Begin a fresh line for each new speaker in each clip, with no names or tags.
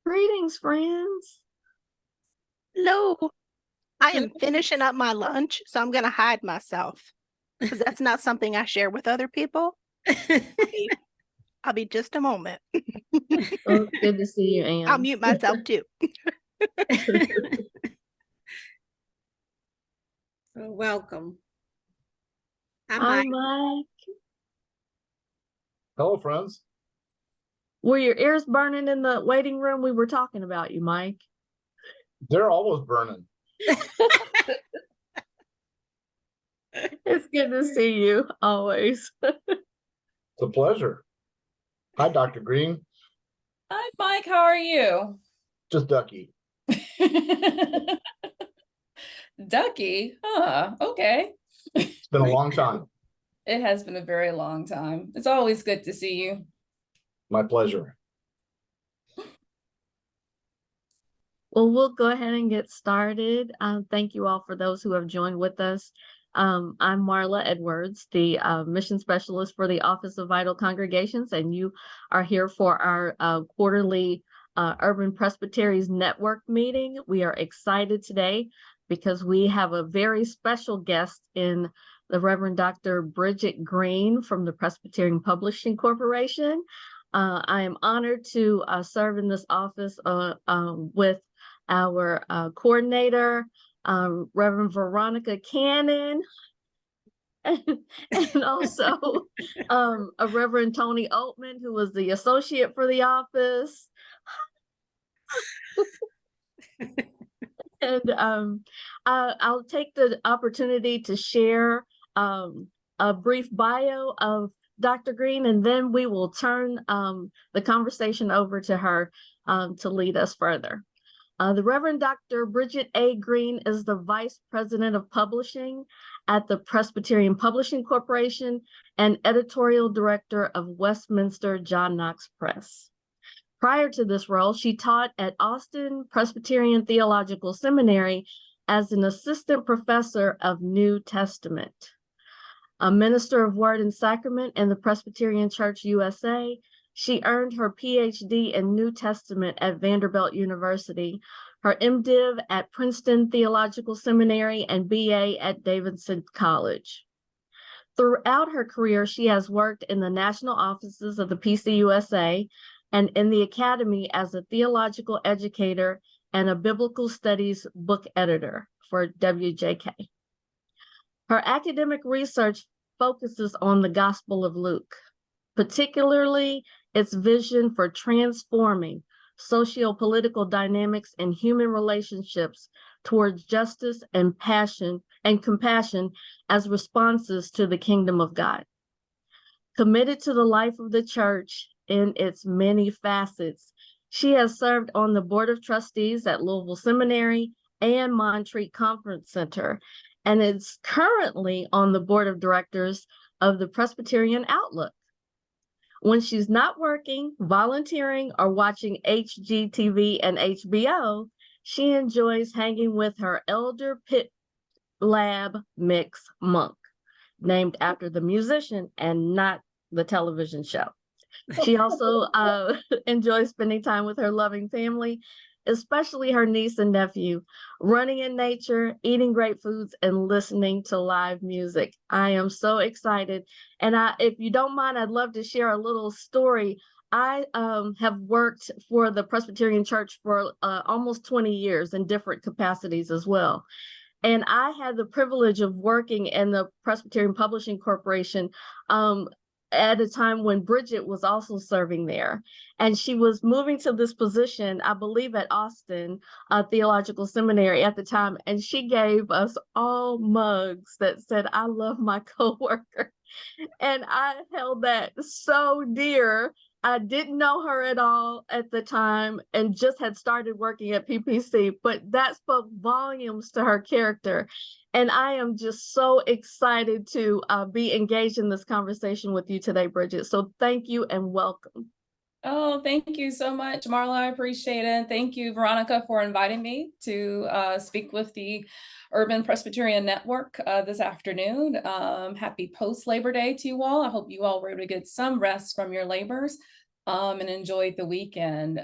Greetings, friends.
Hello. I am finishing up my lunch, so I'm going to hide myself because that's not something I share with other people. I'll be just a moment.
Oh, good to see you, Anne.
I'll mute myself too.
Welcome.
Hi, Mike.
Hello, friends.
Were your ears burning in the waiting room? We were talking about you, Mike.
They're always burning.
It's good to see you, always.
It's a pleasure. Hi, Dr. Green.
Hi, Mike. How are you?
Just Ducky.
Ducky? Okay.
It's been a long time.
It has been a very long time. It's always good to see you.
My pleasure.
Well, we'll go ahead and get started. Thank you all for those who have joined with us. I'm Marla Edwards, the mission specialist for the Office of Vital Congregations, and you are here for our quarterly Urban Presbyteries Network meeting. We are excited today because we have a very special guest in the Reverend Dr. Bridgett Green from the Presbyterian Publishing Corporation. I am honored to serve in this office with our coordinator, Reverend Veronica Cannon, and also a Reverend Tony Oatman, who was the associate for the office. And I'll take the opportunity to share a brief bio of Dr. Green, and then we will turn the conversation over to her to lead us further. The Reverend Dr. Bridgett A. Green is the Vice President of Publishing at the Presbyterian Publishing Corporation and Editorial Director of Westminster John Knox Press. Prior to this role, she taught at Austin Presbyterian Theological Seminary as an assistant professor of New Testament. A minister of Word and Sacrament in the Presbyterian Church USA, she earned her PhD in New Testament at Vanderbilt University, her MDiv at Princeton Theological Seminary, and BA at Davidson College. Throughout her career, she has worked in the national offices of the PCUSA and in the academy as a theological educator and a biblical studies book editor for WJK. Her academic research focuses on the Gospel of Luke, particularly its vision for transforming socio-political dynamics and human relationships towards justice and compassion as responses to the kingdom of God. Committed to the life of the church in its many facets, she has served on the Board of Trustees at Louisville Seminary and Montreat Conference Center, and is currently on the Board of Directors of the Presbyterian Outlook. When she's not working, volunteering, or watching HGTV and HBO, she enjoys hanging with her elder Pit Lab mix Monk, named after the musician and not the television show. She also enjoys spending time with her loving family, especially her niece and nephew, running in nature, eating great foods, and listening to live music. I am so excited. And if you don't mind, I'd love to share a little story. I have worked for the Presbyterian Church for almost 20 years in different capacities as well. And I had the privilege of working in the Presbyterian Publishing Corporation at a time when Bridgett was also serving there. And she was moving to this position, I believe at Austin Theological Seminary at the time. And she gave us all mugs that said, "I love my coworker." And I held that so dear. I didn't know her at all at the time and just had started working at PPC, but that spoke volumes to her character. And I am just so excited to be engaged in this conversation with you today, Bridgett. So thank you and welcome.
Oh, thank you so much, Marla. I appreciate it. Thank you, Veronica, for inviting me to speak with the Urban Presbyterian Network this afternoon. Happy post-Labor Day to you all. I hope you all were able to get some rest from your labors. and enjoyed the weekend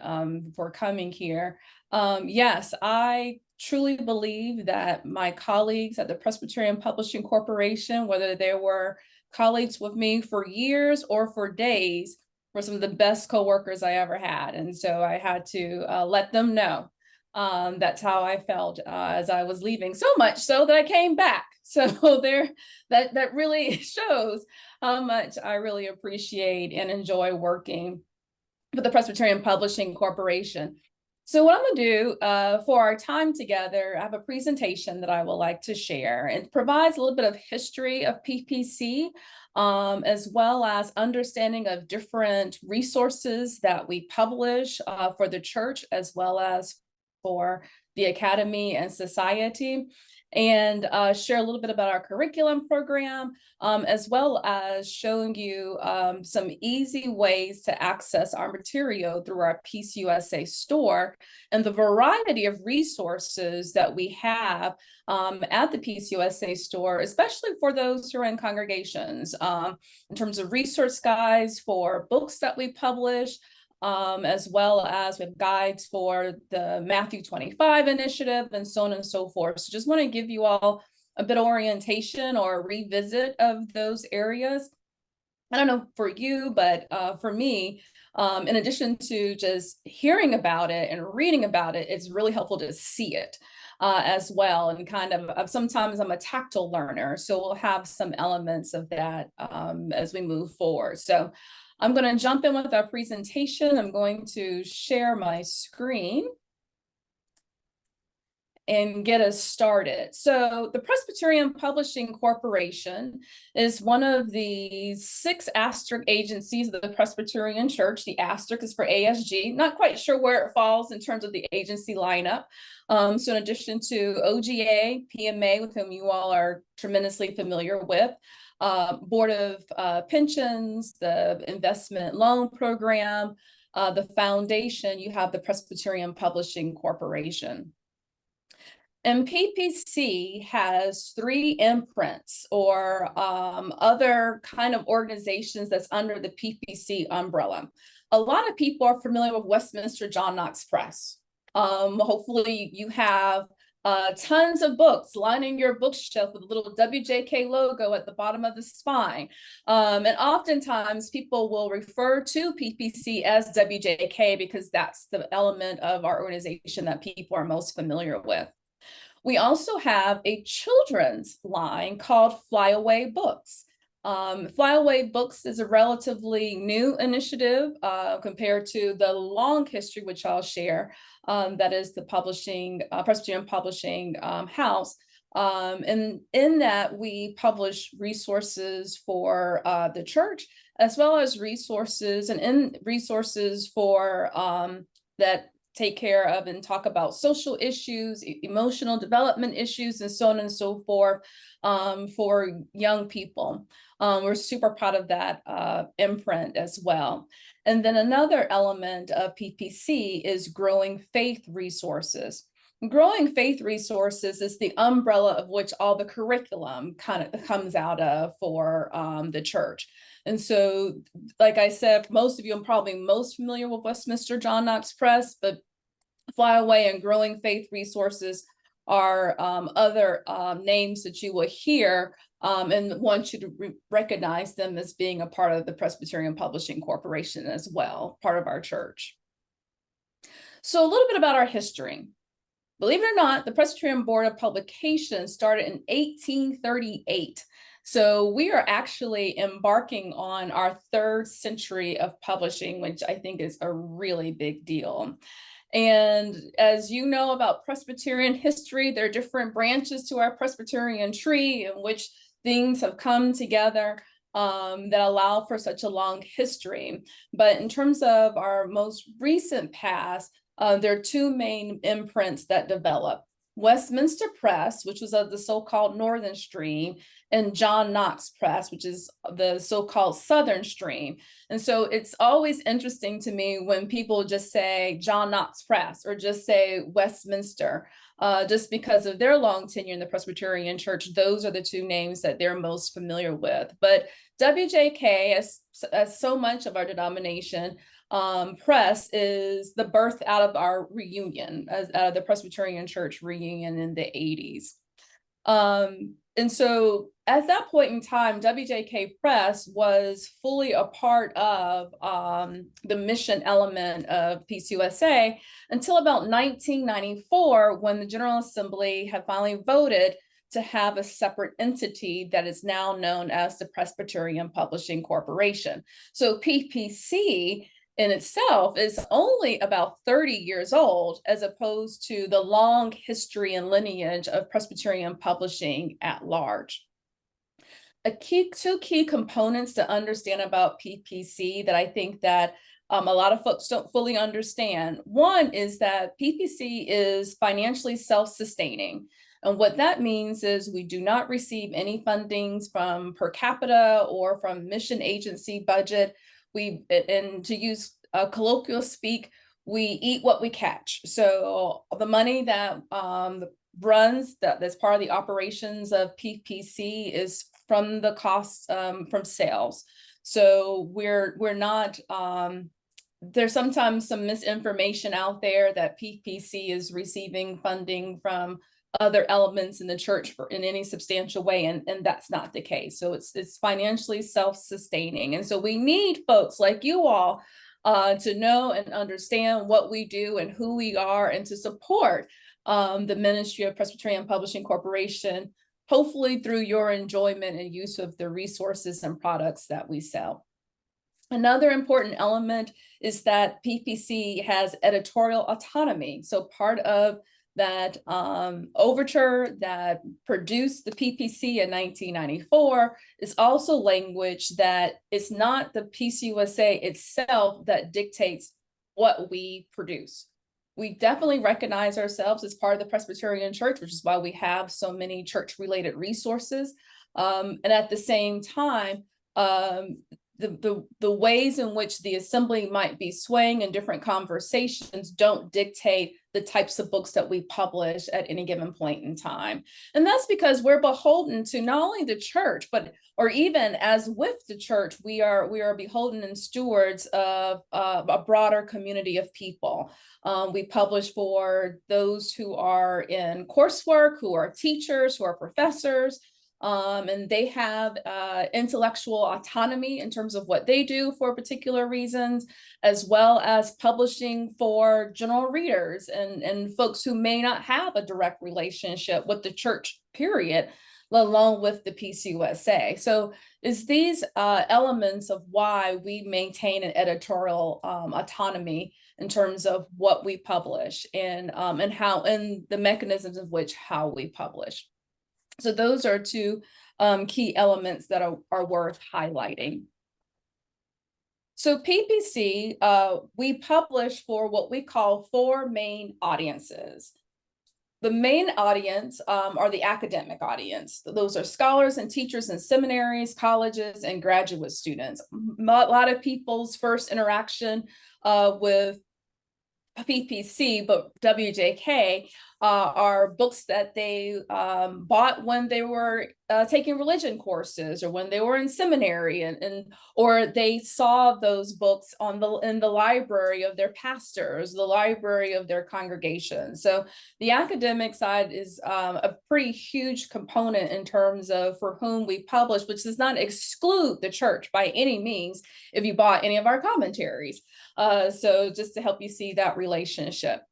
for coming here. Yes, I truly believe that my colleagues at the Presbyterian Publishing Corporation, whether they were colleagues with me for years or for days, were some of the best coworkers I ever had. And so I had to let them know that's how I felt as I was leaving, so much so that I came back. So that really shows how much I really appreciate and enjoy working with the Presbyterian Publishing Corporation. So what I'm going to do for our time together, I have a presentation that I would like to share. It provides a little bit of history of PPC, as well as understanding of different resources that we publish for the church, as well as for the academy and society, and share a little bit about our curriculum program, as well as showing you some easy ways to access our material through our PCUSA store and the variety of resources that we have at the PCUSA store, especially for those who are in congregations, in terms of resource guides for books that we publish, as well as with guides for the Matthew 25 initiative and so on and so forth. So just want to give you all a bit of orientation or a revisit of those areas. I don't know for you, but for me, in addition to just hearing about it and reading about it, it's really helpful to see it as well. And kind of sometimes I'm a tactile learner, so we'll have some elements of that as we move forward. So I'm going to jump in with our presentation. I'm going to share my screen and get us started. So the Presbyterian Publishing Corporation is one of the 6 asterisk agencies of the Presbyterian Church. The asterisk is for ASG. Not quite sure where it falls in terms of the agency lineup. So in addition to OGA, PMA, with whom you all are tremendously familiar with, Board of Pensions, the Investment Loan Program, the foundation, you have the Presbyterian Publishing Corporation. And PPC has 3 imprints or other kind of organizations that's under the PPC umbrella. A lot of people are familiar with Westminster John Knox Press. Hopefully you have tons of books lining your bookshelf with a little WJK logo at the bottom of the spine. And oftentimes people will refer to PPC as WJK because that's the element of our organization that people are most familiar with. We also have a children's line called Flyaway Books. Flyaway Books is a relatively new initiative compared to the long history, which I'll share, that is the Presbyterian Publishing House. And in that, we publish resources for the church, as well as resources for that take care of and talk about social issues, emotional development issues, and so on and so forth for young people. We're super proud of that imprint as well. And then another element of PPC is Growing Faith Resources. Growing Faith Resources is the umbrella of which all the curriculum kind of comes out of for the church. And so, like I said, most of you are probably most familiar with Westminster John Knox Press, but Flyaway and Growing Faith Resources are other names that you will hear and want you to recognize them as being a part of the Presbyterian Publishing Corporation as well, part of our church. So a little bit about our history. Believe it or not, the Presbyterian Board of Publication started in 1838. So we are actually embarking on our 3rd century of publishing, which I think is a really big deal. And as you know about Presbyterian history, there are different branches to our Presbyterian tree in which things have come together that allow for such a long history. But in terms of our most recent past, there are 2 main imprints that develop. Westminster Press, which was of the so-called Northern Stream, and John Knox Press, which is the so-called Southern Stream. And so it's always interesting to me when people just say John Knox Press or just say Westminster, just because of their long tenure in the Presbyterian Church. Those are the 2 names that they're most familiar with. But WJK, as so much of our denomination, Press is the birth out of our reunion, out of the Presbyterian Church reunion in the 80s. And so at that point in time, WJK Press was fully a part of the mission element of PCUSA until about 1994, when the General Assembly had finally voted to have a separate entity that is now known as the Presbyterian Publishing Corporation. So PPC in itself is only about 30 years old, as opposed to the long history and lineage of Presbyterian publishing at large. Two key components to understand about PPC that I think that a lot of folks don't fully understand. One is that PPC is financially self-sustaining. And what that means is we do not receive any fundings from per capita or from mission agency budget. And to use colloquial speak, we eat what we catch. So the money that runs, that's part of the operations of PPC, is from the costs from sales. So we're not, there's sometimes some misinformation out there that PPC is receiving funding from other elements in the church in any substantial way, and that's not the case. So it's financially self-sustaining. And so we need folks like you all to know and understand what we do and who we are, and to support the ministry of Presbyterian Publishing Corporation, hopefully through your enjoyment and use of the resources and products that we sell. Another important element is that PPC has editorial autonomy. So part of that overture that produced the PPC in 1994 is also language that it's not the PCUSA itself that dictates what we produce. We definitely recognize ourselves as part of the Presbyterian Church, which is why we have so many church-related resources. And at the same time, the ways in which the assembly might be swaying in different conversations don't dictate the types of books that we publish at any given point in time. And that's because we're beholden to not only the church, or even as with the church, we are beholden and stewards of a broader community of people. We publish for those who are in coursework, who are teachers, who are professors, and they have intellectual autonomy in terms of what they do for particular reasons, as well as publishing for general readers and folks who may not have a direct relationship with the church, period, let alone with the PCUSA. So it's these elements of why we maintain an editorial autonomy in terms of what we publish and how, and the mechanisms of which how we publish. So those are two key elements that are worth highlighting. So PPC, we publish for what we call 4 main audiences. The main audience are the academic audience. Those are scholars and teachers in seminaries, colleges, and graduate students. A lot of people's first interaction with PPC, but WJK, are books that they bought when they were taking religion courses, or when they were in seminary, or they saw those books in the library of their pastors, the library of their congregation. So the academic side is a pretty huge component in terms of for whom we publish, which does not exclude the church by any means if you bought any of our commentaries. So just to help you see that relationship.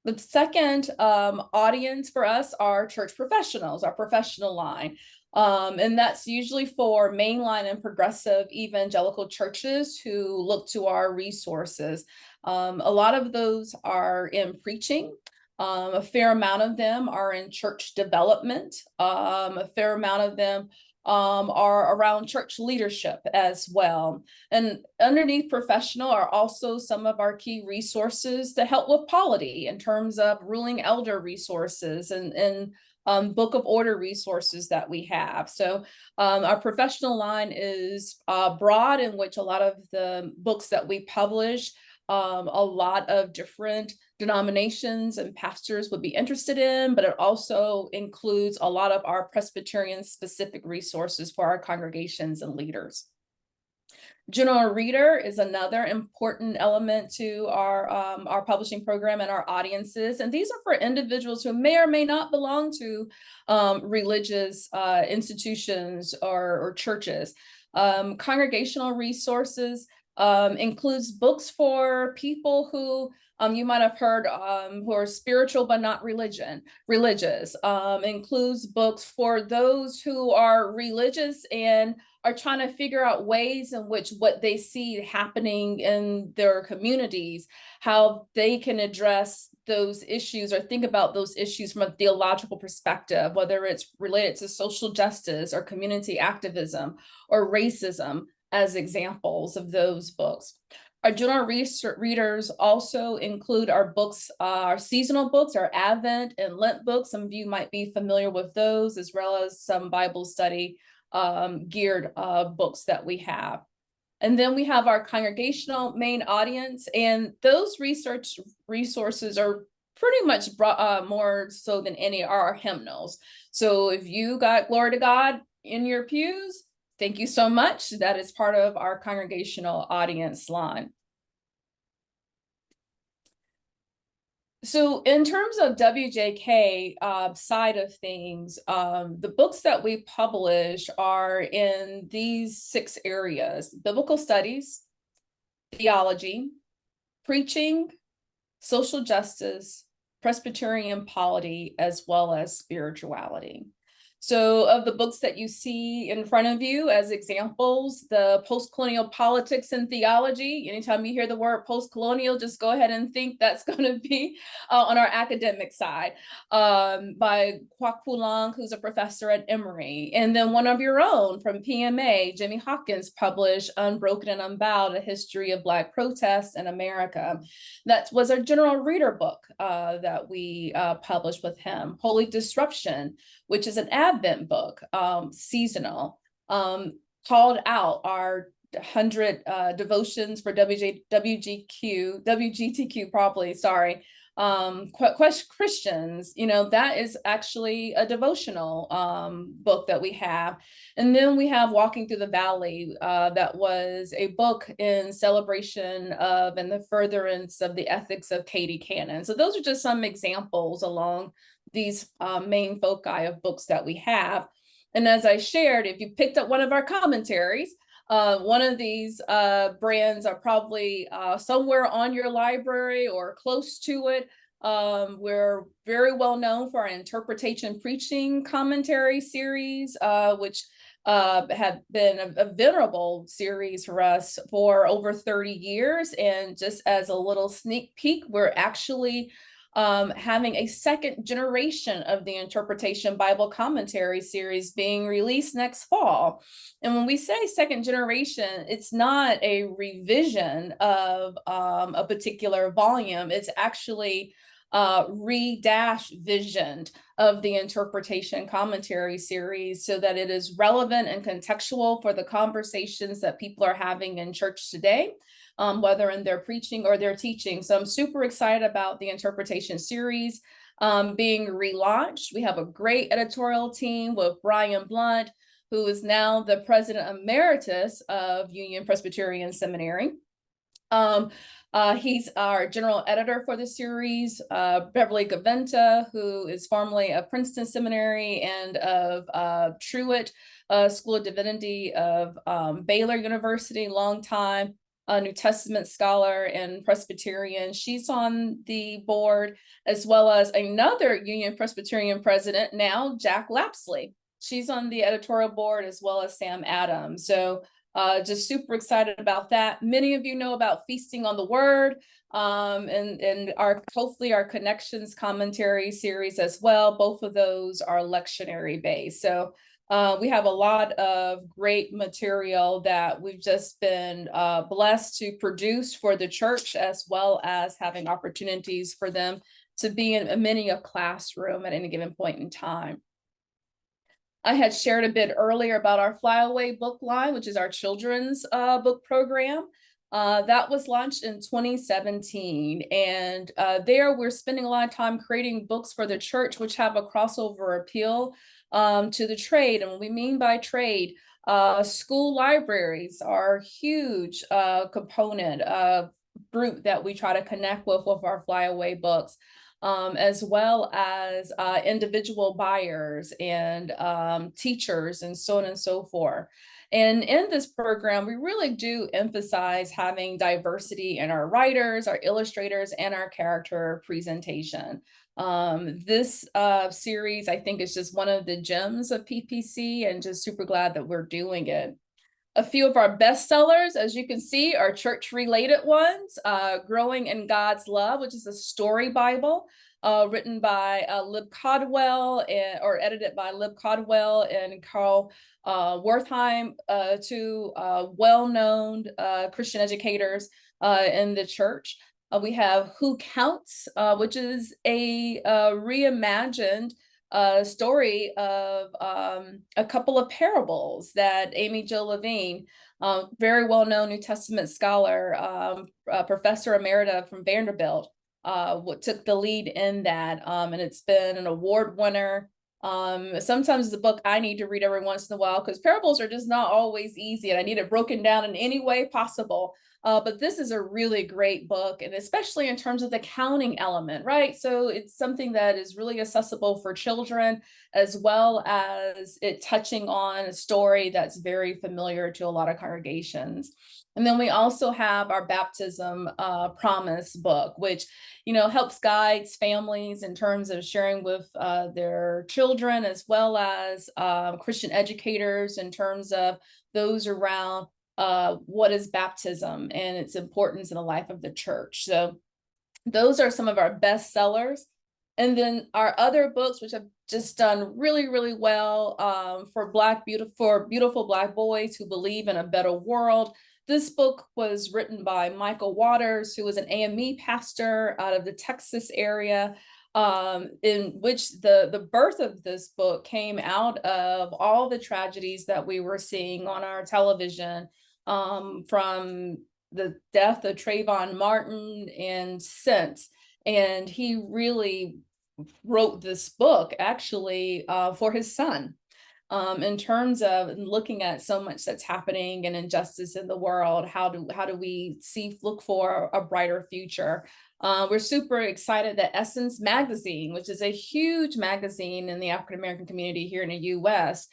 The second audience for us are church professionals, our professional line. And that's usually for mainline and progressive evangelical churches who look to our resources. A lot of those are in preaching. A fair amount of them are in church development. A fair amount of them are around church leadership as well. And underneath professional are also some of our key resources to help with polity in terms of ruling elder resources and book of order resources that we have. So our professional line is broad, in which a lot of the books that we publish, a lot of different denominations and pastors would be interested in, but it also includes a lot of our Presbyterian specific resources for our congregations and leaders. General reader is another important element to our publishing program and our audiences. And these are for individuals who may or may not belong to religious institutions or churches. Congregational resources includes books for people who you might have heard who are spiritual but not religious. Includes books for those who are religious and are trying to figure out ways in which what they see happening in their communities, how they can address those issues or think about those issues from a theological perspective, whether it's related to social justice or community activism or racism, as examples of those books. Our general readers also include our books, our seasonal books, our Advent and Lent books. Some of you might be familiar with those, as well as some Bible study geared books that we have. And then we have our congregational main audience, and those research resources are pretty much more so than any are our hymnals. So if you got Glory to God in your pews, thank you so much. That is part of our congregational audience line. So in terms of WJK side of things, the books that we publish are in these 6 areas: biblical studies, theology, preaching, social justice, Presbyterian polity, as well as spirituality. So of the books that you see in front of you as examples, the Post-Colonial Politics and Theology, anytime you hear the word post-colonial, just go ahead and think that's going to be on our academic side, by Kwok Poo-Long, who's a professor at Emory. And then one of your own from PMA, Jimmy Hawkins, published Unbroken and Unbowed, A History of Black Protests in America. That was our general reader book that we published with him. Holy Disruption, which is an Advent book, seasonal, called out our 100 devotions for WGTQ, probably, sorry, Christians. You know, that is actually a devotional book that we have. And then we have Walking Through the Valley, that was a book in celebration of and the furtherance of the ethics of Katie Cannon. So those are just some examples along these main foci of books that we have. And as I shared, if you picked up one of our commentaries, one of these brands are probably somewhere on your library or close to it. We're very well known for our interpretation preaching commentary series, which have been a venerable series for us for over 30 years. And just as a little sneak peek, we're actually having a 2nd generation of the Interpretation Bible Commentary series being released next fall. And when we say 2nd generation, it's not a revision of a particular volume. It's actually re-visioned of the Interpretation Commentary series so that it is relevant and contextual for the conversations that people are having in church today, whether in their preaching or their teaching. So I'm super excited about the interpretation series being relaunched. We have a great editorial team with Brian Blunt, who is now the president emeritus of Union Presbyterian Seminary. He's our general editor for the series, Beverly Gaventa, who is formerly of Princeton Seminary and of Truett School of Divinity of Baylor University, long time New Testament scholar and Presbyterian. She's on the board, as well as another Union Presbyterian president now, Jack Lapsley. She's on the editorial board, as well as Sam Adams. So just super excited about that. Many of you know about Feasting on the Word, and hopefully our Connections commentary series as well. Both of those are lectionary based. So we have a lot of great material that we've just been blessed to produce for the church, as well as having opportunities for them to be in many a classroom at any given point in time. I had shared a bit earlier about our Flyaway book line, which is our children's book program. That was launched in 2017. And there we're spending a lot of time creating books for the church, which have a crossover appeal to the trade. And what we mean by trade, School libraries are huge component group that we try to connect with our flyaway books, as well as individual buyers and teachers and so on and so forth. And in this program, we really do emphasize having diversity in our writers, our illustrators, and our character presentation. This series, I think, is just one of the gems of PPC, and just super glad that we're doing it. A few of our bestsellers, as you can see, are church-related ones. Growing in God's Love, which is a story Bible written by Lib Codwell or edited by Lib Codwell and Carl Wertheim, two well-known Christian educators in the church. We have Who Counts, which is a reimagined story of a couple of parables that Amy Jo Levine, very well-known New Testament scholar, professor emerita from Vanderbilt, took the lead in that, and it's been an award winner. Sometimes it's a book I need to read every once in a while, because parables are just not always easy, and I need it broken down in any way possible. But this is a really great book, and especially in terms of the counting element, right? So it's something that is really accessible for children, as well as it touching on a story that's very familiar to a lot of congregations. And then we also have our baptism promise book, which, you know, helps guides families in terms of sharing with their children, as well as Christian educators in terms of those around what is baptism and its importance in the life of the church. So those are some of our best sellers. And then our other books, which have just done really, really well for beautiful Black boys who believe in a better world. This book was written by Michael Waters, who was an AME pastor out of the Texas area, in which the birth of this book came out of all the tragedies that we were seeing on our television, from the death of Trayvon Martin and since. And he really wrote this book actually for his son, in terms of looking at so much that's happening and injustice in the world. How do we look for a brighter future? We're super excited that Essence Magazine, which is a huge magazine in the African American community here in the US,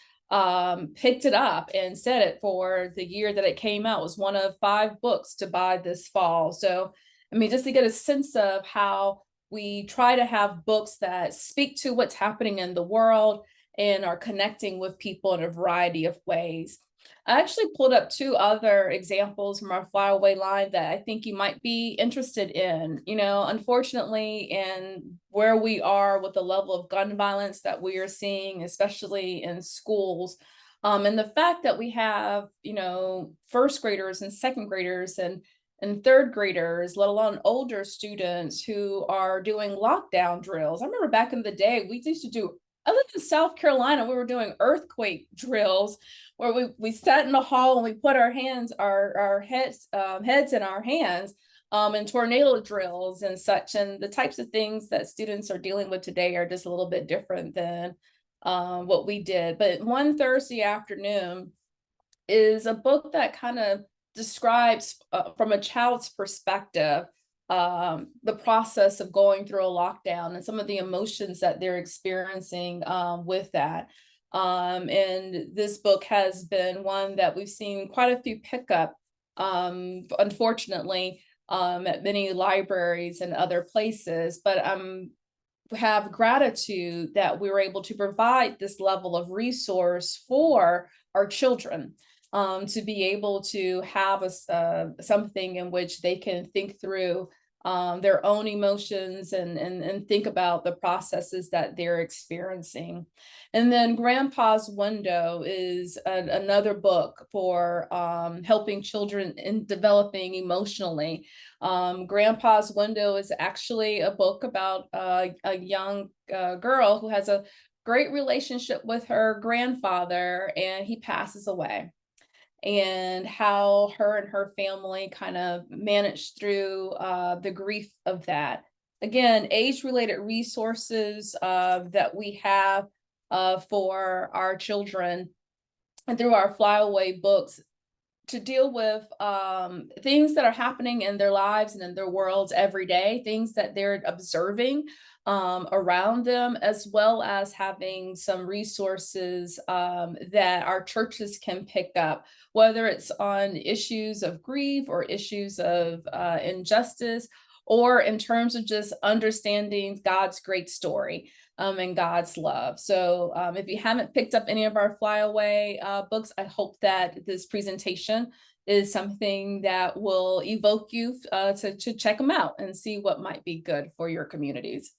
picked it up and said it for the year that it came out was one of 5 books to buy this fall. So, I mean, just to get a sense of how we try to have books that speak to what's happening in the world and are connecting with people in a variety of ways. I actually pulled up 2 other examples from our flyaway line that I think you might be interested in. You know, unfortunately, in where we are with the level of gun violence that we are seeing, especially in schools, and the fact that we have, you know, first graders and second graders and third graders, let alone older students who are doing lockdown drills. I remember back in the day, we used to do, I lived in South Carolina, we were doing earthquake drills where we sat in the hall and we put our heads in our hands, and tornado drills and such. And the types of things that students are dealing with today are just a little bit different than what we did. But one Thursday afternoon is a book that kind of describes from a child's perspective the process of going through a lockdown and some of the emotions that they're experiencing with that. And this book has been one that we've seen quite a few pick up, unfortunately, at many libraries and other places. But have gratitude that we were able to provide this level of resource for our children, to be able to have something in which they can think through their own emotions and think about the processes that they're experiencing. And then Grandpa's Window is another book for helping children in developing emotionally. Grandpa's Window is actually a book about a young girl who has a great relationship with her grandfather, and he passes away, and how her and her family kind of managed through the grief of that. Again, age-related resources that we have for our children and through our flyaway books to deal with things that are happening in their lives and in their worlds every day, things that they're observing around them, as well as having some resources that our churches can pick up, whether it's on issues of grief or issues of injustice, or in terms of just understanding God's great story and God's love. So if you haven't picked up any of our flyaway books, I hope that this presentation is something that will evoke you to check them out and see what might be good for your communities.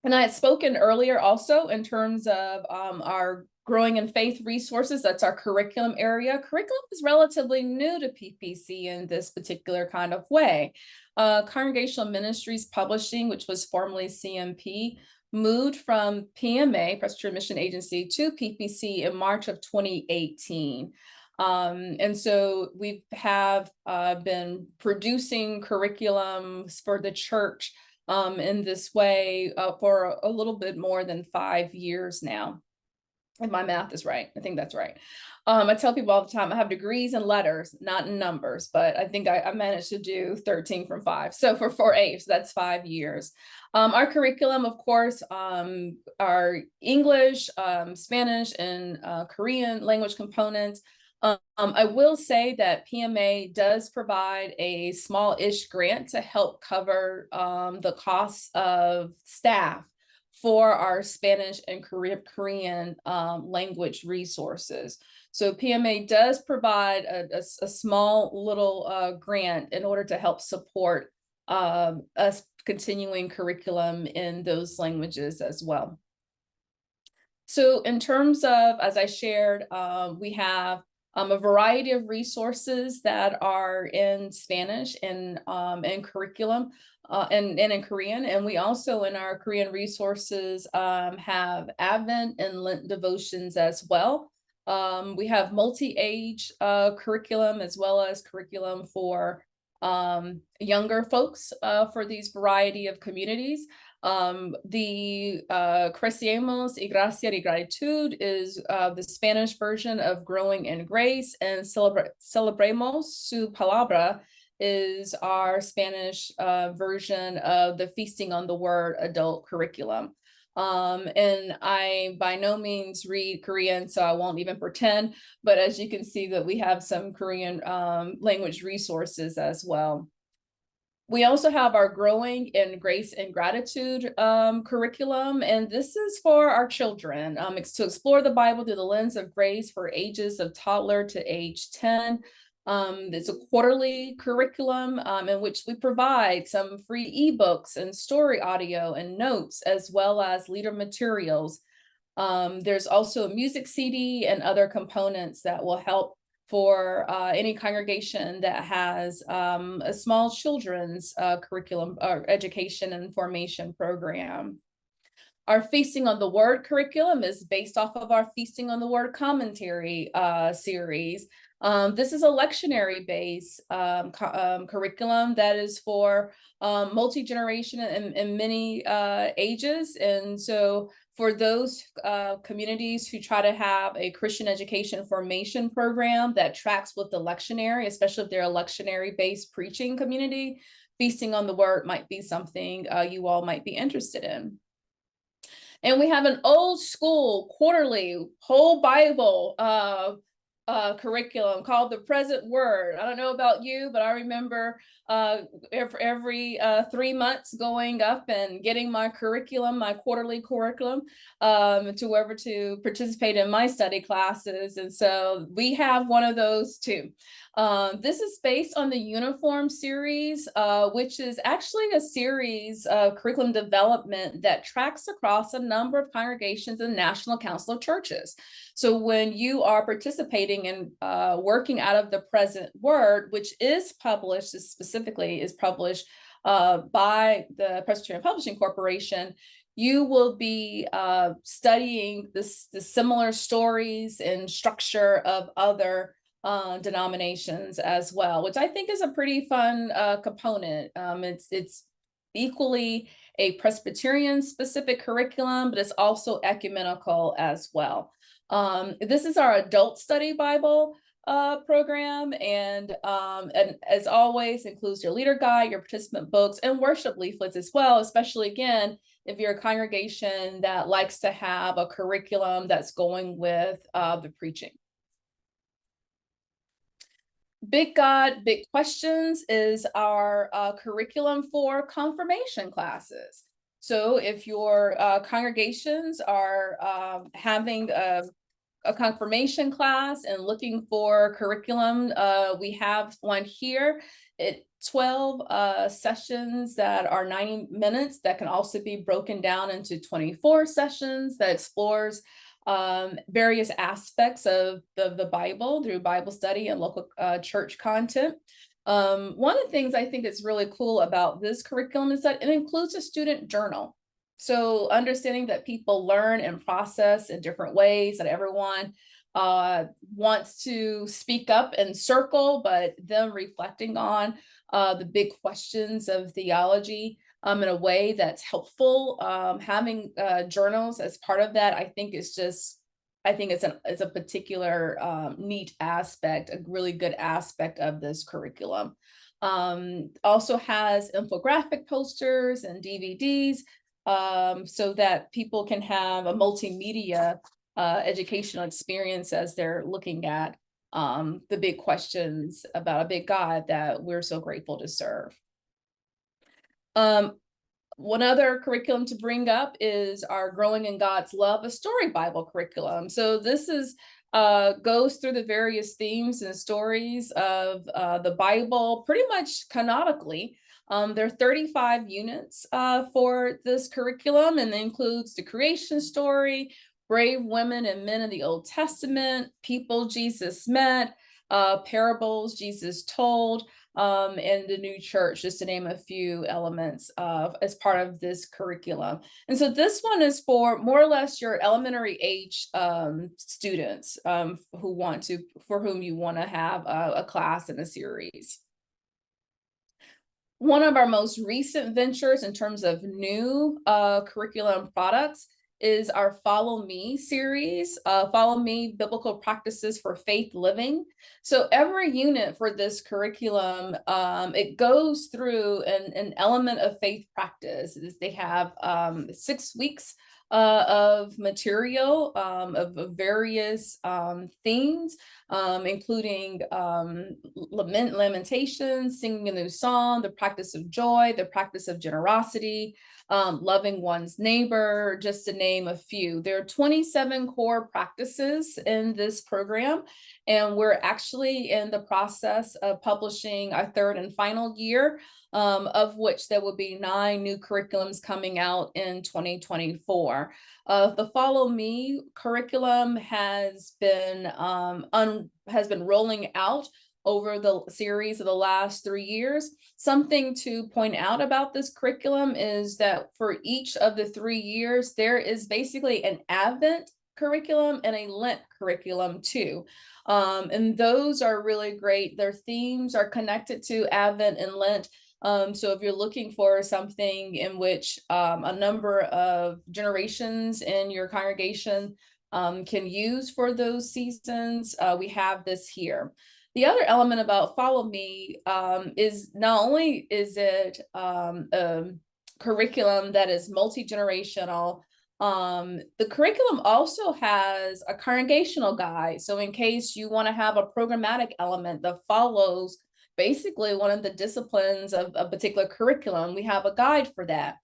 And I had spoken earlier also in terms of our Growing in Faith resources. That's our curriculum area. Curriculum is relatively new to PPC in this particular kind of way. Congregational Ministries Publishing, which was formerly CMP, moved from PMA, Presbyterian Mission Agency, to PPC in March of 2018. And so we have been producing curriculums for the church in this way for a little bit more than 5 years now. If my math is right, I think that's right. I tell people all the time, I have degrees in letters, not in numbers, but I think I managed to do 13 from 5. So for 4A, so that's 5 years. Our curriculum, of course, are English, Spanish, and Korean language components. I will say that PMA does provide a small-ish grant to help cover the costs of staff for our Spanish and Korean language resources. So PMA does provide a small little grant in order to help support us continuing curriculum in those languages as well. So in terms of, as I shared, we have a variety of resources that are in Spanish and curriculum and in Korean. And we also in our Korean resources have Advent and Lent devotions as well. We have multi-age curriculum as well as curriculum for younger folks for these variety of communities. The Crecemos y Gracia y Gratitud is the Spanish version of Growing in Grace, and Celebremos su Palabra is our Spanish version of the Feasting on the Word adult curriculum. And I by no means read Korean, so I won't even pretend, but as you can see that we have some Korean language resources as well. We also have our Growing in Grace and Gratitude curriculum, and this is for our children. It's to explore the Bible through the lens of grace for ages of toddler to age 10. It's a quarterly curriculum in which we provide some free ebooks and story audio and notes, as well as leader materials. There's also a music CD and other components that will help for any congregation that has a small children's curriculum or education and formation program. Our Feasting on the Word curriculum is based off of our Feasting on the Word commentary series. This is a lectionary-based curriculum that is for multi-generation and many ages. And so for those communities who try to have a Christian education formation program that tracks with the lectionary, especially if they're a lectionary-based preaching community, Feasting on the Word might be something you all might be interested in. And we have an old school quarterly whole Bible curriculum called The Present Word. I don't know about you, but I remember every 3 months going up and getting my curriculum, my quarterly curriculum, to participate in my study classes. And so we have one of those too. This is based on the Uniform series, which is actually a series of curriculum development that tracks across a number of congregations in the National Council of Churches. So when you are participating in working out of the Present Word, which is published, specifically is published by the Presbyterian Publishing Corporation, you will be studying the similar stories and structure of other denominations as well, which I think is a pretty fun component. It's equally a Presbyterian specific curriculum, but it's also ecumenical as well. This is our adult study Bible program, and as always includes your leader guide, your participant books, and worship leaflets as well, especially again if you're a congregation that likes to have a curriculum that's going with the preaching. Big God, Big Questions is our curriculum for confirmation classes. So if your congregations are having a confirmation class and looking for curriculum, we have one here. 12 sessions that are 90 minutes that can also be broken down into 24 sessions that explores various aspects of the Bible through Bible study and local church content. One of the things I think is really cool about this curriculum is that it includes a student journal. So understanding that people learn and process in different ways, that everyone wants to speak up and circle, but them reflecting on the big questions of theology in a way that's helpful. Having journals as part of that, I think it's a particular neat aspect, a really good aspect of this curriculum. Also has infographic posters and DVDs so that people can have a multimedia educational experience as they're looking at the big questions about a big God that we're so grateful to serve. One other curriculum to bring up is our Growing in God's Love, a Story Bible curriculum. So this is goes through the various themes and stories of the Bible pretty much canonically. There are 35 units for this curriculum, and it includes the creation story, brave women and men in the Old Testament, people Jesus met, parables Jesus told, and the new church, just to name a few elements as part of this curriculum. And so this one is for more or less your elementary age students for whom you want to have a class in a series. One of our most recent ventures in terms of new curriculum products is our Follow Me series, Follow Me Biblical Practices for Faith Living. So every unit for this curriculum, it goes through an element of faith practice. They have 6 weeks of material of various themes, including lamentations, singing a new song, the practice of joy, the practice of generosity, loving one's neighbor, just to name a few. There are 27 core practices in this program, and we're actually in the process of publishing our 3rd and final year, of which there will be 9 new curriculums coming out in 2024. The Follow Me curriculum has been rolling out over the series of the last 3 years. Something to point out about this curriculum is that for each of the 3 years, there is basically an Advent curriculum and a Lent curriculum too. And those are really great. Their themes are connected to Advent and Lent. So if you're looking for something in which a number of generations in your congregation can use for those seasons, we have this here. The other element about Follow Me is not only is it a curriculum that is multi-generational, the curriculum also has a congregational guide. So in case you want to have a programmatic element that follows basically one of the disciplines of a particular curriculum, we have a guide for that.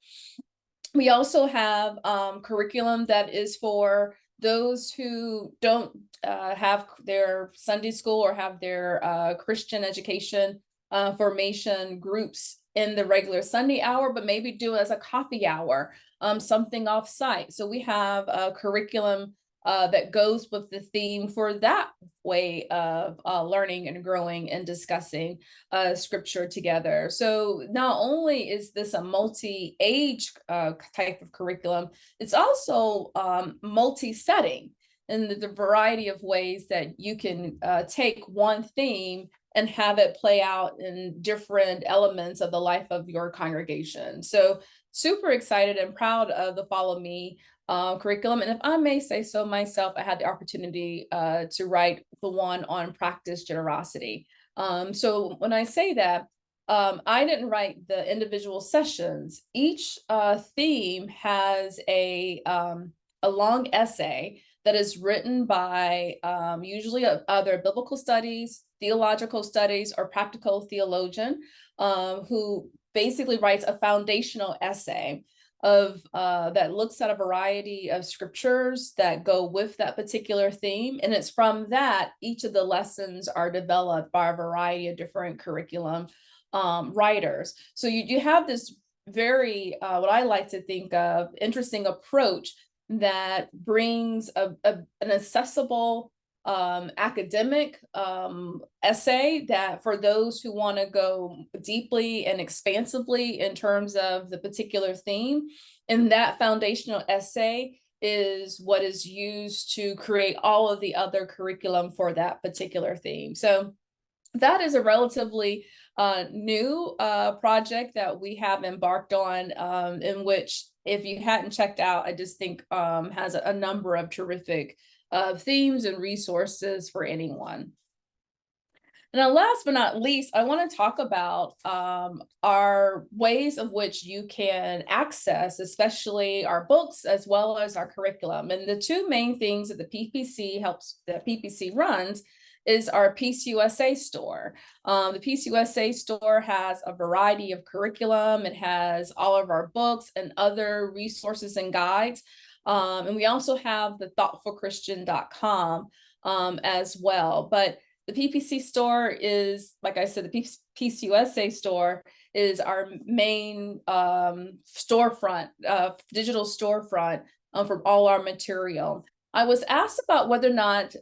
We also have curriculum that is for those who don't have their Sunday school or have their Christian education formation groups in the regular Sunday hour, but maybe do it as a coffee hour, something off-site. So we have a curriculum that goes with the theme for that way of learning and growing and discussing scripture together. So not only is this a multi-age type of curriculum, it's also multi-setting in the variety of ways that you can take one theme and have it play out in different elements of the life of your congregation. So super excited and proud of the Follow Me curriculum. And if I may say so myself, I had the opportunity to write the one on practice generosity. So when I say that, I didn't write the individual sessions. Each theme has a long essay that is written by usually other biblical studies, theological studies, or practical theologian who basically writes a foundational essay of that looks at a variety of scriptures that go with that particular theme. And it's from that each of the lessons are developed by a variety of different curriculum writers. So you have this very, what I like to think of, interesting approach that brings an accessible academic essay that for those who want to go deeply and expansively in terms of the particular theme. And that foundational essay is what is used to create all of the other curriculum for that particular theme. So that is a relatively new project that we have embarked on, in which, if you hadn't checked out, I just think has a number of terrific themes and resources for anyone. And then last but not least, I want to talk about our ways of which you can access, especially our books as well as our curriculum. And the two main things that the PPC runs is our PCUSA store. The PCUSA store has a variety of curriculum. It has all of our books and other resources and guides. And we also have the thoughtfulchristian.com as well. But the PPC store is, like I said, the PCUSA store is our main storefront, digital storefront for all our material. I was asked about whether or not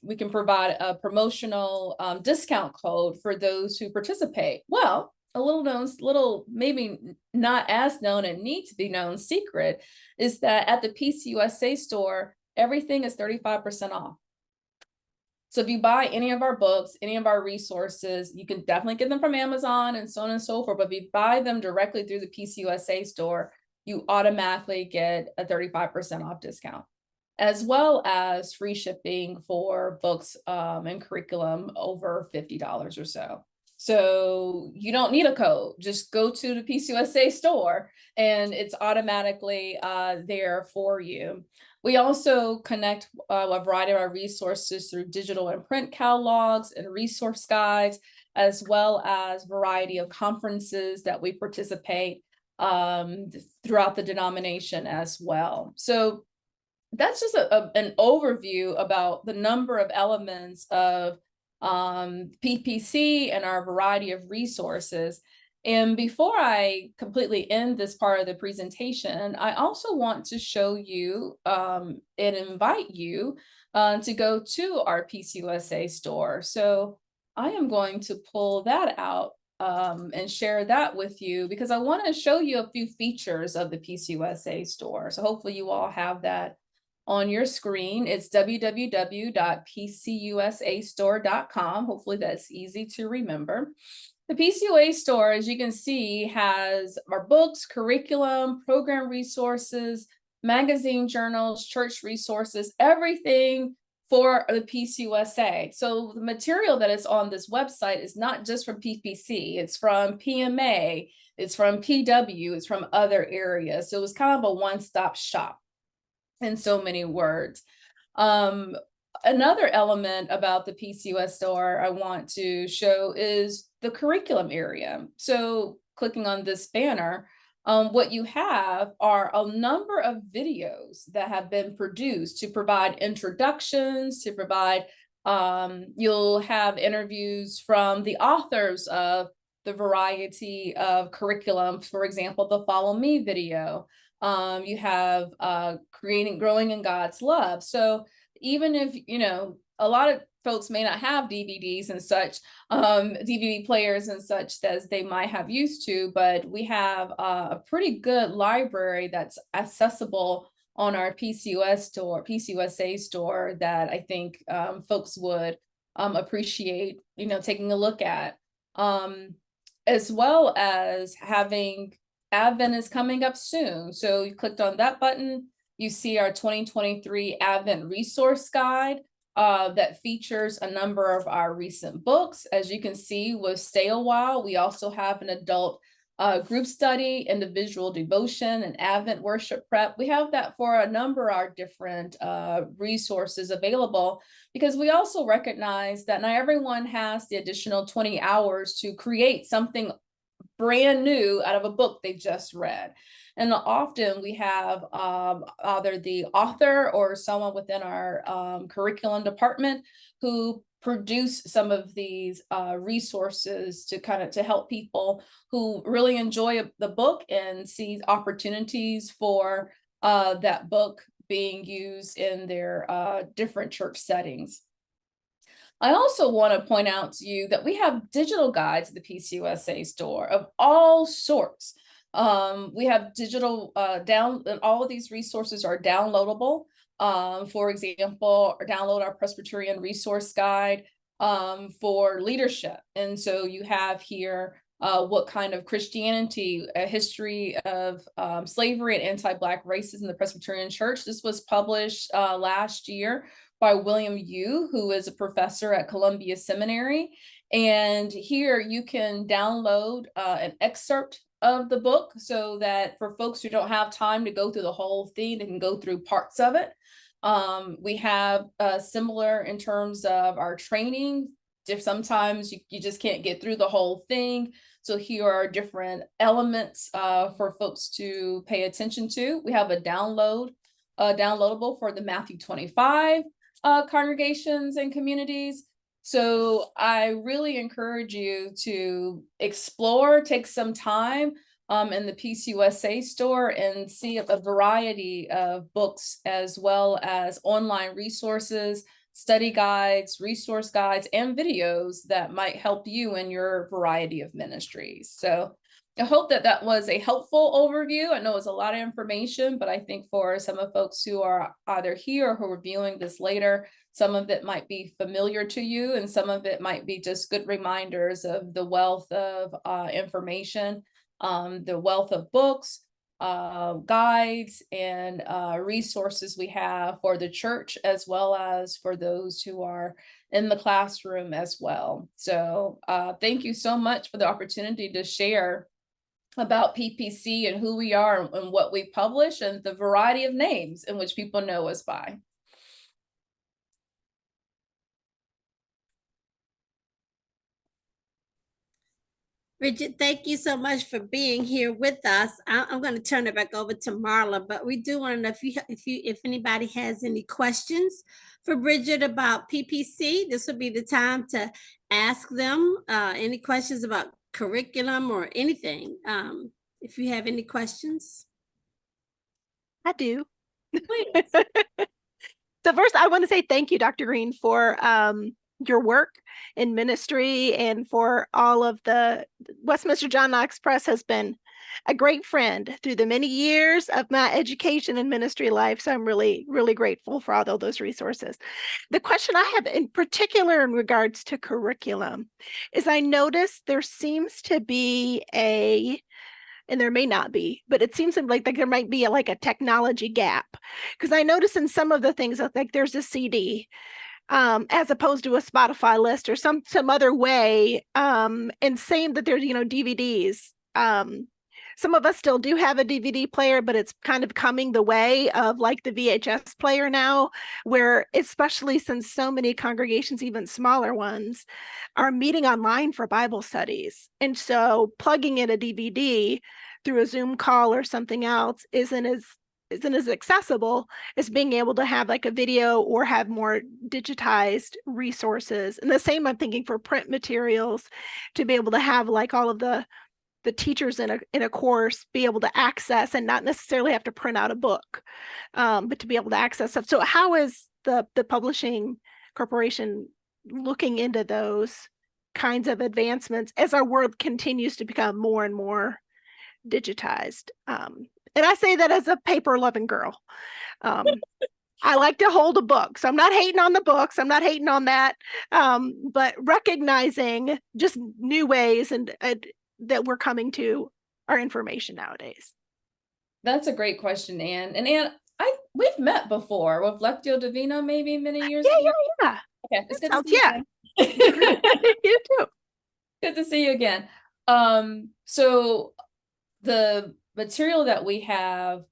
we can provide a promotional discount code for those who participate. Well, a little maybe not as known and need to be known secret is that at the PCUSA store, everything is 35% off. So if you buy any of our books, any of our resources, you can definitely get them from Amazon and so on and so forth. But if you buy them directly through the PCUSA store, you automatically get a 35% off discount, as well as free shipping for books and curriculum over $50 or so. So you don't need a code, just go to the PCUSA store and it's automatically there for you. We also connect a variety of our resources through digital and print catalogs and resource guides, as well as a variety of conferences that we participate throughout the denomination as well. So that's just an overview about the number of elements of PPC and our variety of resources. And before I completely end this part of the presentation, I also want to show you and invite you to go to our PCUSA store. So I am going to pull that out and share that with you because I want to show you a few features of the PCUSA store. So hopefully you all have that on your screen. It's www.pcusastore.com. Hopefully that's easy to remember. The PCUSA store, as you can see, has our books, curriculum, program resources, magazine journals, church resources, everything for the PCUSA. So the material that is on this website is not just from PPC, it's from PMA, it's from PW, it's from other areas. So it's kind of a one-stop shop in so many words. Another element about the PCUS store I want to show is the curriculum area. So clicking on this banner, what you have are a number of videos that have been produced to provide introductions, to provide, you'll have interviews from the authors of the variety of curriculum, for example, the Follow Me video. You have growing in God's love. So even if, you know, a lot of folks may not have DVDs and such, DVD players and such as they might have used to, but we have a pretty good library that's accessible on our PCUSA store that I think folks would appreciate, taking a look at. As well as having Advent is coming up soon. So you clicked on that button, you see our 2023 Advent resource guide that features a number of our recent books. As you can see with Stay a While, we also have an adult group study, individual devotion, and Advent worship prep. We have that for a number of our different resources available, because we also recognize that not everyone has the additional 20 hours to create something brand new out of a book they just read. And often we have either the author or someone within our curriculum department who produce some of these resources to help people who really enjoy the book and see opportunities for that book being used in their different church settings. I also want to point out to you that we have digital guides at the PCUSA store of all sorts. We have digital and all of these resources are downloadable. For example, download our Presbyterian resource guide for leadership. And so you have here what kind of Christianity, a history of slavery and anti-Black racism in the Presbyterian Church. This was published last year by William Yu, who is a professor at Columbia Seminary. And here you can download an excerpt of the book so that for folks who don't have time to go through the whole thing, they can go through parts of it. We have similar in terms of our training. If sometimes you just can't get through the whole thing. So here are different elements for folks to pay attention to. We have a downloadable for the Matthew 25 congregations and communities. So I really encourage you to explore, take some time in the PCUSA store and see a variety of books, as well as online resources, study guides, resource guides, and videos that might help you in your variety of ministries. So I hope that was a helpful overview. I know it was a lot of information, but I think for some of folks who are either here or who are viewing this later, some of it might be familiar to you, and some of it might be just good reminders of the wealth of information, the wealth of books, guides, and resources we have for the church, as well as for those who are in the classroom as well. So thank you so much for the opportunity to share about PPC and who we are and what we publish and the variety of names in which people know us by.
Bridgett, thank you so much for being here with us. I'm going to turn it back over to Marla, but we do want to know if anybody has any questions for Bridgett about PPC. This would be the time to ask them any questions about curriculum or anything. If you have any questions.
I do. So first, I want to say thank you, Dr. Green, for your work in ministry and for all of the Westminster John Knox Press has been a great friend through the many years of my education and ministry life. So I'm really, really grateful for all of those resources. The question I have in particular in regards to curriculum is I noticed there seems to be and there may not be, but it seems like there might be like a technology gap, because I notice in some of the things like there's a CD as opposed to a Spotify list or some other way, and same that there's DVDs. Some of us still do have a DVD player, but it's kind of coming the way of like the VHS player now, where especially since so many congregations, even smaller ones, are meeting online for Bible studies. And so plugging in a DVD through a Zoom call or something else isn't as accessible as being able to have like a video or have more digitized resources. And the same I'm thinking for print materials, to be able to have like all of the teachers in a course be able to access and not necessarily have to print out a book, but to be able to access stuff. So how is the publishing corporation looking into those kinds of advancements as our world continues to become more and more digitized? And I say that as a paper loving girl. I like to hold a book. So I'm not hating on the books. I'm not hating on that. But recognizing just new ways and that we're coming to our information nowadays.
That's a great question, Anne. And Anne, we've met before with Lectio Divina maybe many years ago.
Yeah.
Okay, it's good to
Sounds-
see
yeah.
you again.
You too.
Good to see you again. So the material that we have,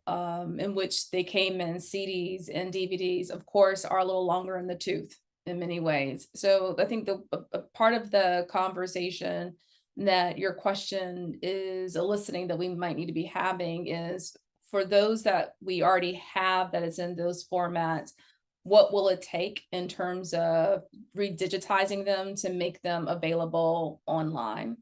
in which they came in CDs and DVDs, of course, are a little longer in the tooth in many ways. So I think a part of the conversation that your question is eliciting that we might need to be having is, for those that we already have that is in those formats, what will it take in terms of redigitizing them to make them available online?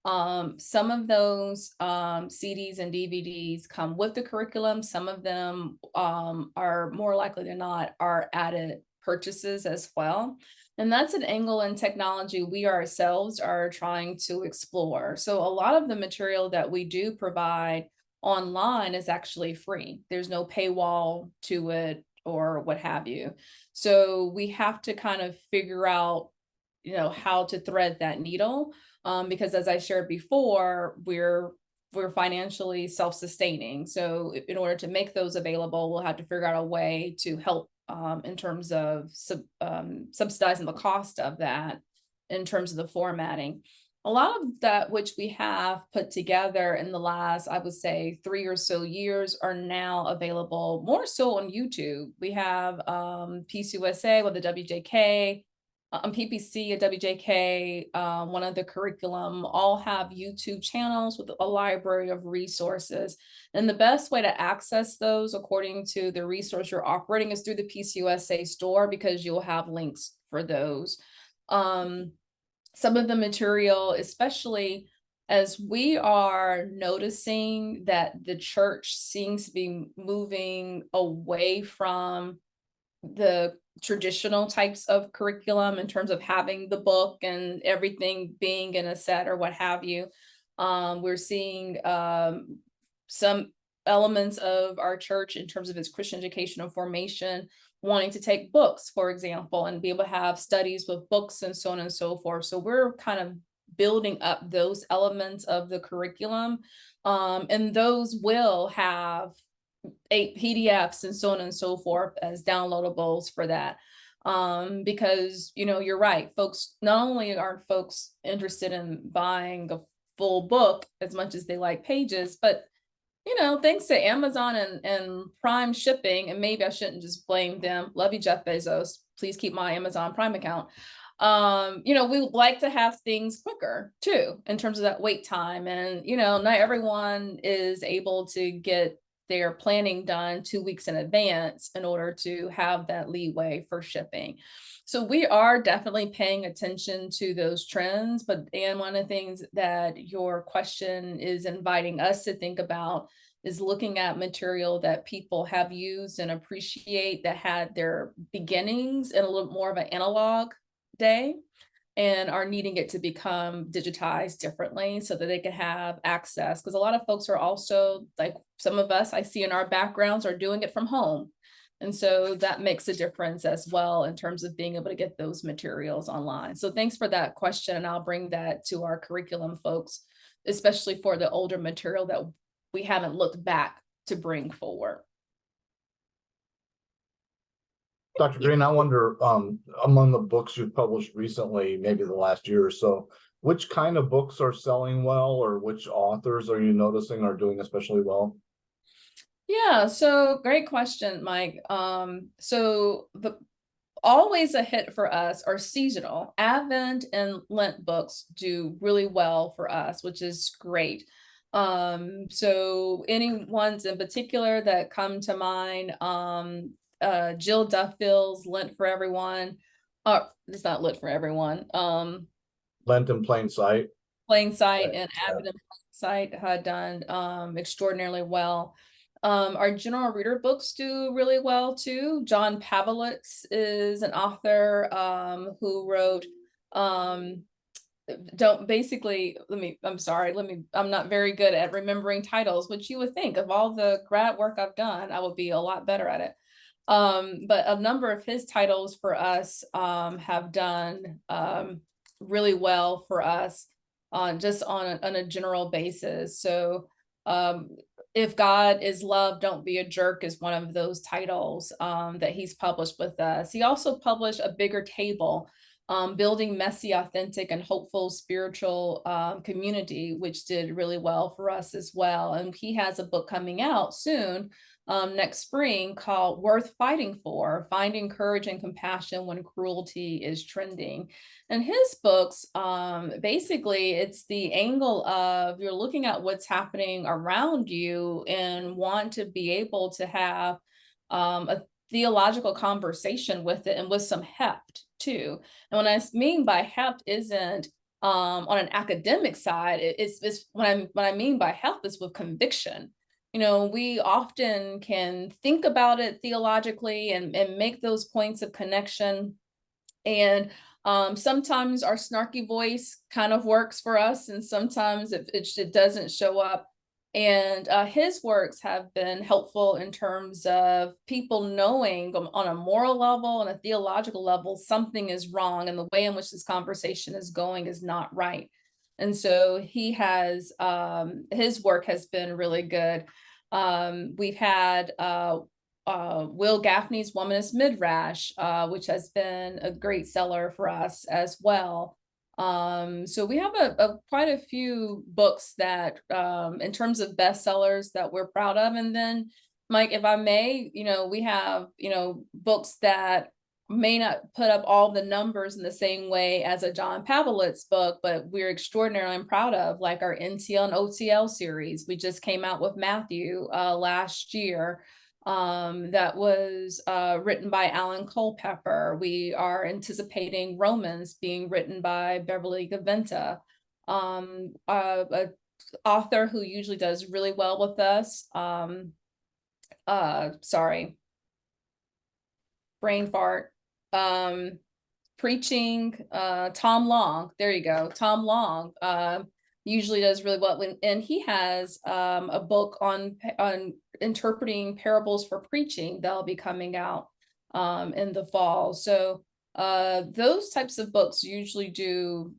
Some of those CDs and DVDs come with the curriculum. Some of them are more likely than not are added purchases as well. And that's an angle in technology we ourselves are trying to explore. So a lot of the material that we do provide online is actually free. There's no paywall to it or what have you. So we have to kind of figure out, how to thread that needle. Because as I shared before, we're financially self-sustaining. So in order to make those available, we'll have to figure out a way to help in terms of subsidizing the cost of that in terms of the formatting. A lot of that which we have put together in the last, I would say, 3 or so years are now available more so on YouTube. We have PCUSA with the WJK, PPC, a WJK, one of the curriculum, all have YouTube channels with a library of resources. And the best way to access those, according to the resource you're operating, is through the PCUSA store, because you'll have links for those. Some of the material, especially as we are noticing that the church seems to be moving away from the traditional types of curriculum in terms of having the book and everything being in a set or what have you. We're seeing some elements of our church in terms of its Christian education and formation wanting to take books, for example, and be able to have studies with books and so on and so forth. So we're kind of building up those elements of the curriculum, and those will have PDFs and so on and so forth as downloadables for that. Because, you're right, folks, not only are folks interested in buying a full book as much as they like pages, but thanks to Amazon and Prime shipping, and maybe I shouldn't just blame them. Love you, Jeff Bezos. Please keep my Amazon Prime account. We would like to have things quicker too, in terms of that wait time. And, not everyone is able to get their planning done 2 weeks in advance in order to have that leeway for shipping. So we are definitely paying attention to those trends. But Anne, one of the things that your question is inviting us to think about is looking at material that people have used and appreciate, that had their beginnings in a little more of an analog day, and are needing it to become digitized differently so that they can have access. Because a lot of folks are also, like some of us I see in our backgrounds, are doing it from home. And so that makes a difference as well in terms of being able to get those materials online. So thanks for that question. And I'll bring that to our curriculum folks, especially for the older material that we haven't looked back to bring forward.
Dr. Green, I wonder, among the books you've published recently, maybe the last year or so, which kind of books are selling well, or which authors are you noticing are doing especially well?
Yeah, so great question, Mike. So always a hit for us are seasonal. Advent and Lent books do really well for us, which is great. So any ones in particular that come to mind, Jill Duffield's Lent for Everyone. It's not Lent for Everyone.
Lent in Plain Sight.
Plain Sight
Right,
and
yeah.
Advent in Plain Sight had done extraordinarily well. Our general reader books do really well too. John Pavlitz is an author who wrote I'm not very good at remembering titles, which you would think of all the grad work I've done, I would be a lot better at it. But a number of his titles for us have done really well for us on a general basis. So If God is Love, Don't Be a Jerk is one of those titles that he's published with us. He also published A Bigger Table, Building Messy, Authentic, and Hopeful Spiritual Community, which did really well for us as well. And he has a book coming out soon, next spring, called Worth Fighting For, Finding Courage and Compassion When Cruelty is Trending. And his books, basically, it's the angle of you're looking at what's happening around you and want to be able to have a theological conversation with it, and with some heft too. And what I mean by heft isn't on an academic side. It's what I mean by heft is with conviction. You know, we often can think about it theologically and make those points of connection. And sometimes our snarky voice kind of works for us, and sometimes it doesn't show up. And his works have been helpful in terms of people knowing on a moral level and a theological level, something is wrong, and the way in which this conversation is going is not right. And so he has, his work has been really good. We've had Will Gaffney's Womanist Midrash, which has been a great seller for us as well. So we have quite a few books that, in terms of bestsellers, that we're proud of. And then, Mike, if I may, we have, books that may not put up all the numbers in the same way as a John Pavlitz's book, but we're extraordinarily proud of, like our NTL and OTL series. We just came out with Matthew last year. That was written by Alan Culpepper. We are anticipating Romans being written by Beverly Gaventa, an author who usually does really well with us. Sorry, brain fart. Preaching, Tom Long. There you go, Tom Long. Usually does really well, and he has a book on interpreting parables for preaching that'll be coming out in the fall. So those types of books usually do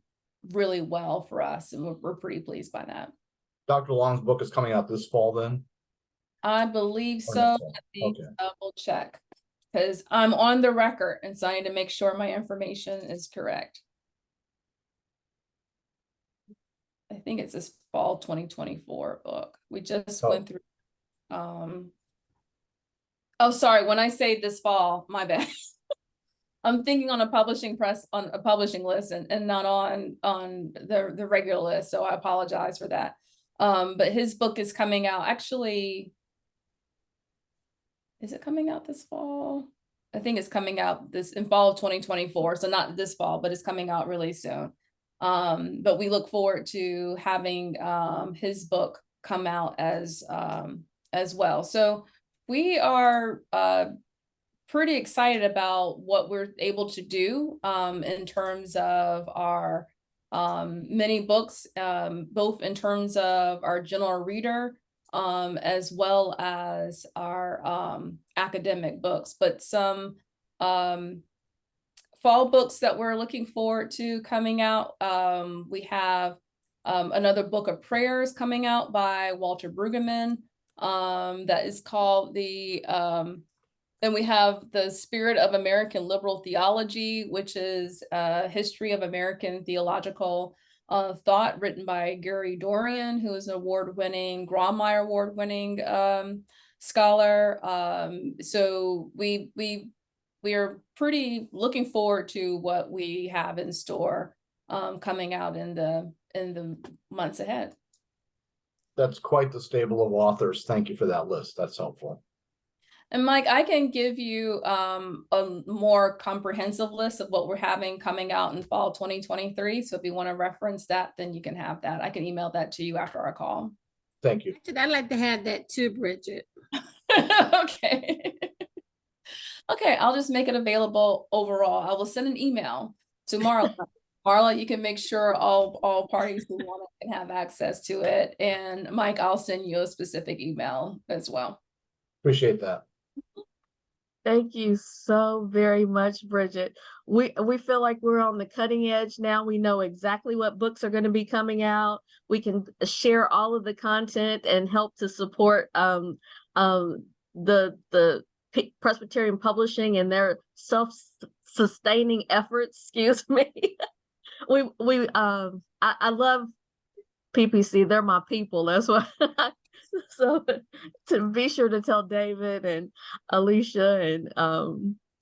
really well for us, and we're pretty pleased by that.
Dr. Long's book is coming out this fall then?
I believe
Or
so.
next fall?
Let me
Okay.
double check, because I'm on the record, and so I need to make sure my information is correct. I think it's this fall 2024 book. We just went through. Oh, sorry. When I say this fall, my bad. I'm thinking on a publishing list, and not on the regular list. So I apologize for that. But his book is coming out. Actually, is it coming out this fall? I think it's coming out in fall of 2024. So not this fall, but it's coming out really soon. But we look forward to having his book come out as well. So we are pretty excited about what we're able to do in terms of our many books, both in terms of our general reader as well as our academic books, but some fall books that we're looking forward to coming out. We have another book of prayers coming out by Walter Brueggemann that is called and we have The Spirit of American Liberal Theology, which is a history of American theological thought, written by Gary Dorian, who is an award-winning, Grawemeyer award-winning scholar. So we are pretty looking forward to what we have in store coming out in the months ahead.
That's quite the stable of authors. Thank you for that list. That's helpful.
And Mike, I can give you a more comprehensive list of what we're having coming out in fall 2023. So if you want to reference that, then you can have that. I can email that to you after our call.
Thank you.
Actually, I'd like to have that too, Bridgett.
Okay. Okay, I'll just make it available overall. I will send an email to Marla. Marla, you can make sure all parties who want it can have access to it. And Mike, I'll send you a specific email as well.
Appreciate that.
Thank you so very much, Bridget. We feel like we're on the cutting edge now. We know exactly what books are going to be coming out. We can share all of the content and help to support the Presbyterian Publishing and their self-sustaining efforts. Excuse me. I love PPC. They're my people. That's why. So to be sure to tell David and Alicia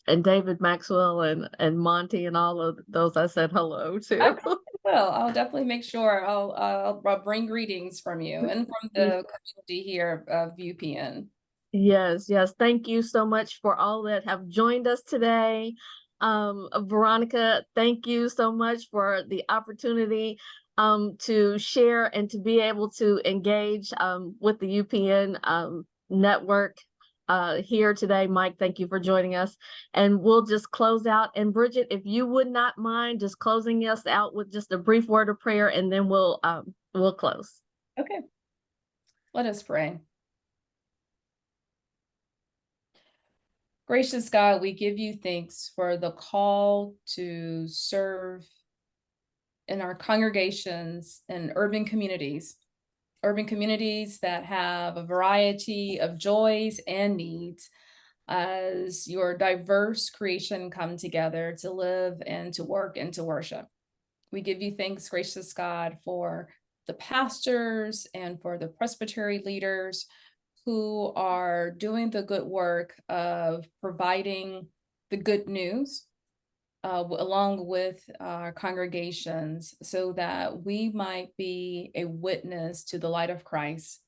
and David Maxwell and Monty and all of those, I said hello to.
Well, I'll definitely make sure I'll bring greetings from you and from the community here of UPN.
Yes, yes. Thank you so much for all that have joined us today. Veronica, thank you so much for the opportunity to share and to be able to engage with the UPN network here today. Mike, thank you for joining us. And we'll just close out. And Bridget, if you would not mind just closing us out with just a brief word of prayer, and then we'll close.
Okay. Let us pray. Gracious God, we give you thanks for the call to serve in our congregations and urban communities that have a variety of joys and needs as your diverse creation come together to live and to work and to worship. We give you thanks, gracious God, for the pastors and for the presbytery leaders who are doing the good work of providing the good news along with our congregations so that we might be a witness to the light of Christ,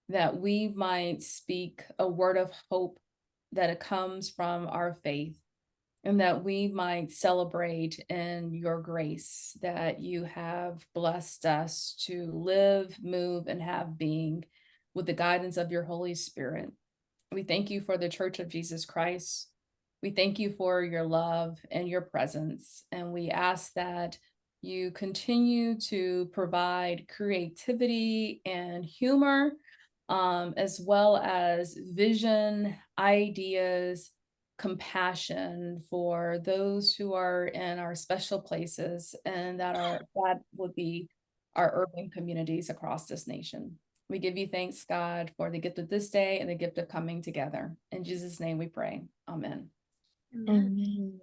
that we might speak a word of hope that it comes from our faith, and that we might celebrate in your grace that you have blessed us to live, move, and have being with the guidance of your Holy Spirit. We thank you for the Church of Jesus Christ. We thank you for your love and your presence. And we ask that you continue to provide creativity and humor, as well as vision, ideas, compassion for those who are in our special places and that would be our urban communities across this nation. We give you thanks, God, for the gift of this day and the gift of coming together. In Jesus' name we pray. Amen.
Amen.
Amen.